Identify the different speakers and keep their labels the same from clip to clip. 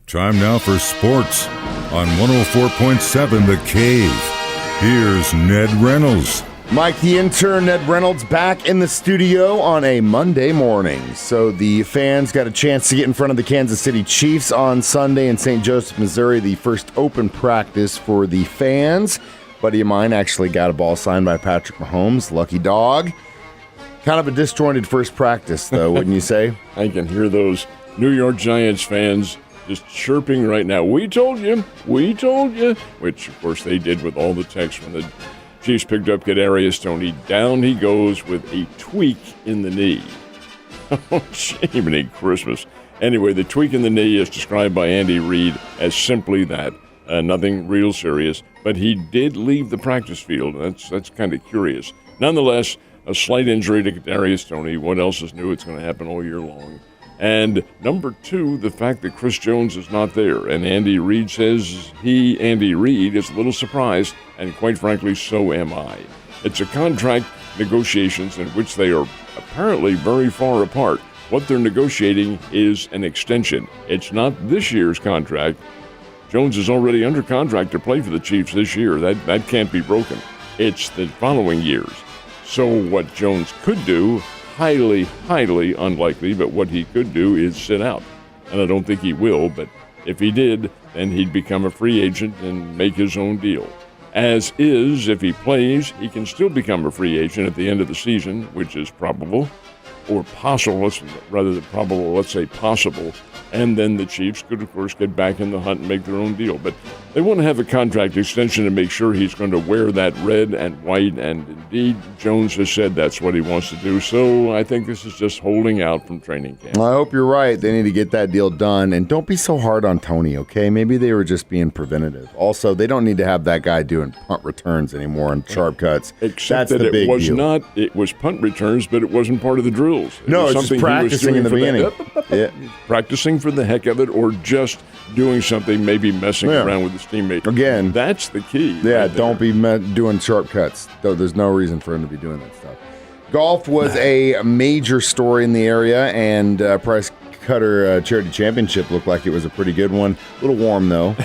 Speaker 1: Time now for sports on 104.7 The Cave. Here's Ned Reynolds.
Speaker 2: Mike, the intern, Ned Reynolds, back in the studio on a Monday morning. So the fans got a chance to get in front of the Kansas City Chiefs on Sunday in St. Joseph, Missouri, the first open practice for the fans. A buddy of mine actually got a ball signed by Patrick Mahomes, lucky dog. Kind of a disjointed first practice, though, wouldn't you say?
Speaker 3: I can hear those New York Giants fans just chirping right now. We told you, which, of course, they did with all the texts when the Chiefs picked up Kadarius Toney. Down he goes with a tweak in the knee. Oh, Jiminy Christmas. Anyway, the tweak in the knee is described by Andy Reid as simply that. Nothing real serious. But he did leave the practice field. That's kind of curious. Nonetheless, a slight injury to Kadarius Toney. What else is new? It's going to happen all year long. And number two, the fact that Chris Jones is not there. And Andy Reid says Andy Reid, is a little surprised, and quite frankly, so am I. It's a contract negotiations in which they are apparently very far apart. What they're negotiating is an extension. It's not this year's contract. Jones is already under contract to play for the Chiefs this year. That can't be broken. It's the following years. So what Jones could do, highly, highly unlikely, but what he could do is sit out. And I don't think he will, but if he did, then he'd become a free agent and make his own deal. As is, if he plays, he can still become a free agent at the end of the season, which is probable, or possible, rather than probable, let's say possible. And then the Chiefs could, of course, get back in the hunt and make their own deal. But they want to have a contract extension to make sure he's going to wear that red and white. And indeed, Jones has said that's what he wants to do. So I think this is just holding out from training camp.
Speaker 2: Well, I hope you're right. They need to get that deal done. And don't be so hard on Toney, okay? Maybe they were just being preventative. Also, they don't need to have that guy doing punt returns anymore and sharp cuts.
Speaker 3: Except
Speaker 2: that's
Speaker 3: that
Speaker 2: the
Speaker 3: it was
Speaker 2: deal.
Speaker 3: not, it was punt returns, but it wasn't part of the drills.
Speaker 2: No, it's just practicing in the beginning.
Speaker 3: Yeah. Practicing for the heck of it, or just doing something, maybe messing around with his teammate.
Speaker 2: Again,
Speaker 3: that's the key.
Speaker 2: Yeah,
Speaker 3: right
Speaker 2: don't be doing sharp cuts. Though there's no reason for him to be doing that stuff. Golf was a major story in the area, and Price Cutter Charity Championship looked like it was a pretty good one. A little warm though,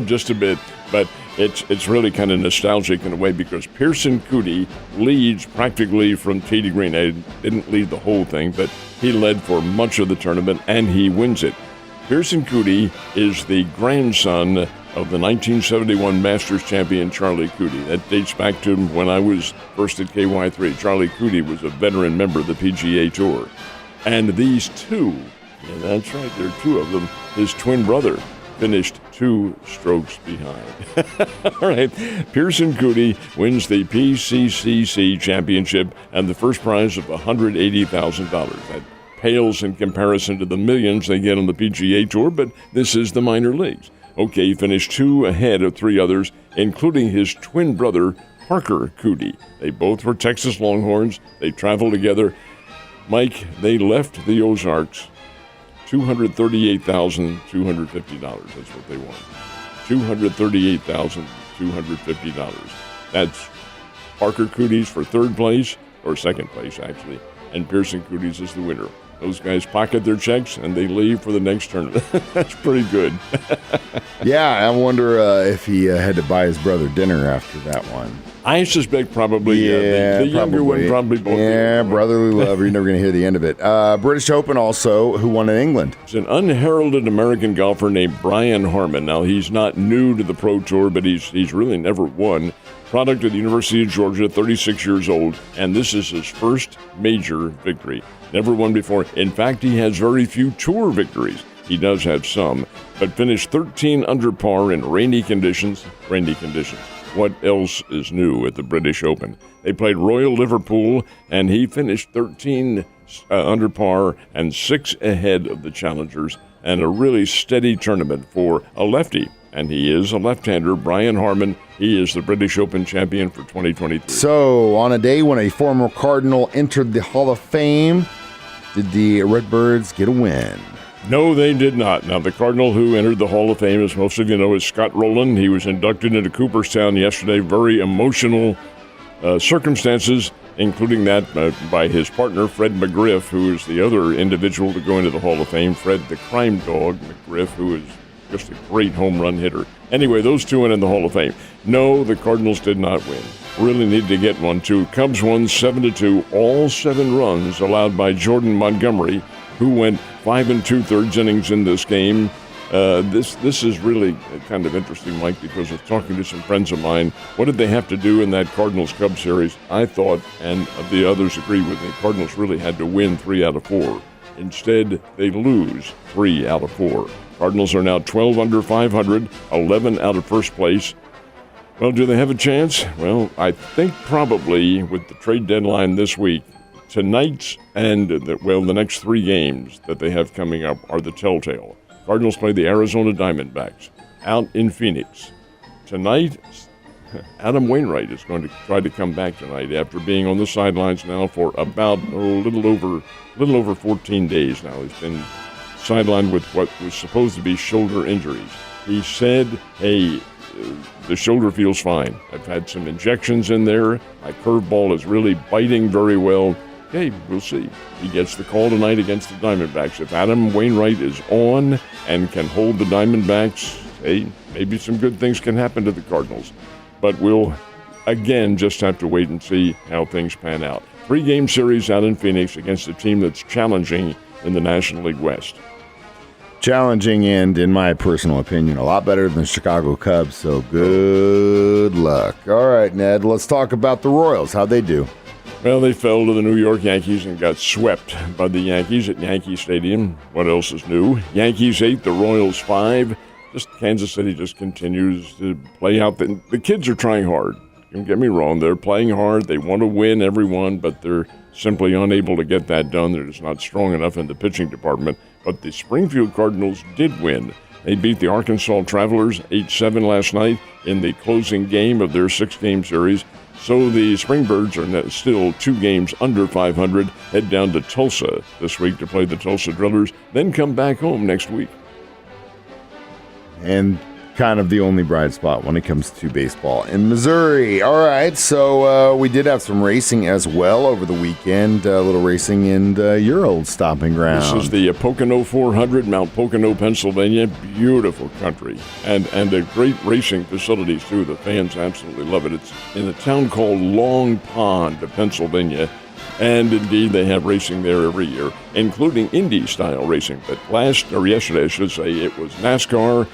Speaker 3: just a bit, but it's really kind of nostalgic in a way because Pearson Coody leads practically from tee to green. I didn't lead the whole thing, but he led for much of the tournament, and he wins it. Pearson Coody is the grandson of the 1971 Masters champion Charlie Coody. That dates back to when I was first at KY3. Charlie Coody was a veteran member of the PGA Tour. And these two, yeah, that's right, there are two of them, his twin brother finished 2 strokes behind. All right, Pearson Coody wins the PCCC championship and the first prize of $180,000. That pales in comparison to the millions they get on the PGA Tour, but this is the minor leagues. Okay, he finished 2 ahead of 3 others, including his twin brother, Parker Coody. They both were Texas Longhorns. They traveled together. Mike, they left the Ozarks $238,250. That's what they won. $238,250. That's Parker Coody's for third place, or second place, actually, and Pearson Coody's is the winner. Those guys pocket their checks, and they leave for the next tournament. That's pretty good.
Speaker 2: Yeah, I wonder if he had to buy his brother dinner after that one.
Speaker 3: I suspect probably, the younger one probably both.
Speaker 2: Yeah, brotherly love. You're never going to hear the end of it. British Open also, who won in England?
Speaker 3: It's an unheralded American golfer named Brian Harman. Now, he's not new to the Pro Tour, but he's really never won. Product of the University of Georgia, 36 years old, and this is his first major victory. Never won before. In fact, he has very few tour victories. He does have some, but finished 13 under par in rainy conditions. What else is new at the British Open? They played Royal Liverpool, and he finished 13 under par and 6 ahead of the challengers, and a really steady tournament for a lefty. And he is a left-hander, Brian Harman. He is the British Open champion for 2023.
Speaker 2: So, on a day when a former Cardinal entered the Hall of Fame, did the Redbirds get a win?
Speaker 3: No, they did not. Now, the Cardinal who entered the Hall of Fame, as most of you know, is Scott Rowland. He was inducted into Cooperstown yesterday. Very emotional circumstances, including that by his partner, Fred McGriff, who is the other individual to go into the Hall of Fame. Fred, the crime dog, McGriff, who is just a great home run hitter. Anyway, those two went in the Hall of Fame. No, the Cardinals did not win. Really need to get one, too. Cubs won 7-2, all 7 runs allowed by Jordan Montgomery, who went 5 2/3 innings in this game. This is really kind of interesting, Mike, because I was talking to some friends of mine. What did they have to do in that Cardinals-Cubs series? I thought, and the others agree with me, Cardinals really had to win 3 out of 4. Instead, they lose 3 out of 4. Cardinals are now 12 under 500, 11 out of first place. Well, do they have a chance? Well, I think probably with the trade deadline this week, tonight's and the next 3 games that they have coming up are the telltale. Cardinals play the Arizona Diamondbacks out in Phoenix. Tonight, Adam Wainwright is going to try to come back tonight after being on the sidelines now for about a little over 14 days now. He's been sidelined with what was supposed to be shoulder injuries. He said, hey, the shoulder feels fine. I've had some injections in there. My curveball is really biting very well. Okay, we'll see. He gets the call tonight against the Diamondbacks. If Adam Wainwright is on and can hold the Diamondbacks, hey, maybe some good things can happen to the Cardinals. But we'll, again, just have to wait and see how things pan out. 3-game series out in Phoenix against a team that's challenging in the National League West.
Speaker 2: Challenging and, in my personal opinion, a lot better than the Chicago Cubs, so good luck. All right, Ned, let's talk about the Royals. How'd they do?
Speaker 3: Well, they fell to the New York Yankees and got swept by the Yankees at Yankee Stadium. What else is new? Yankees 8, the Royals 5. Just Kansas City just continues to play out. The kids are trying hard. Don't get me wrong. They're playing hard. They want to win everyone, but they're simply unable to get that done. They're just not strong enough in the pitching department. But the Springfield Cardinals did win. They beat the Arkansas Travelers 8-7 last night in the closing game of their 6-game series. So the Springbirds are still 2 games under 500, head down to Tulsa this week to play the Tulsa Drillers, then come back home next week.
Speaker 2: And kind of the only bright spot when it comes to baseball in Missouri. All right, so we did have some racing as well over the weekend, a little racing in your old stomping ground.
Speaker 3: This is the Pocono 400, Mount Pocono, Pennsylvania. Beautiful country and a great racing facilities, too. The fans absolutely love it. It's in a town called Long Pond, Pennsylvania. And indeed, they have racing there every year, including Indy-style racing. But yesterday, I should say, it was NASCAR.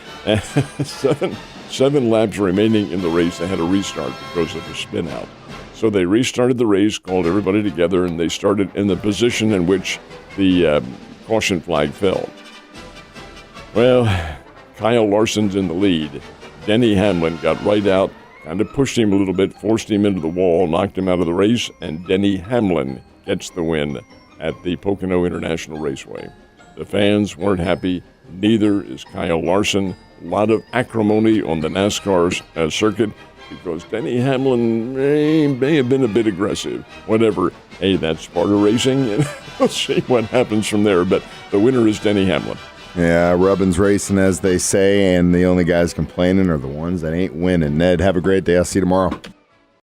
Speaker 3: 7 laps remaining in the race. They had a restart because of a spin-out. So they restarted the race, called everybody together, and they started in the position in which the caution flag fell. Well, Kyle Larson's in the lead. Denny Hamlin got right out, kind of pushed him a little bit, forced him into the wall, knocked him out of the race, and Denny Hamlin gets the win at the Pocono International Raceway. The fans weren't happy. Neither is Kyle Larson. A lot of acrimony on the NASCAR circuit because Denny Hamlin may have been a bit aggressive. Whatever. Hey, that's part of racing, and we'll see what happens from there. But the winner is Denny Hamlin.
Speaker 2: Yeah, rubbin's racing, as they say, and the only guys complaining are the ones that ain't winning. Ned, have a great day. I'll see you tomorrow.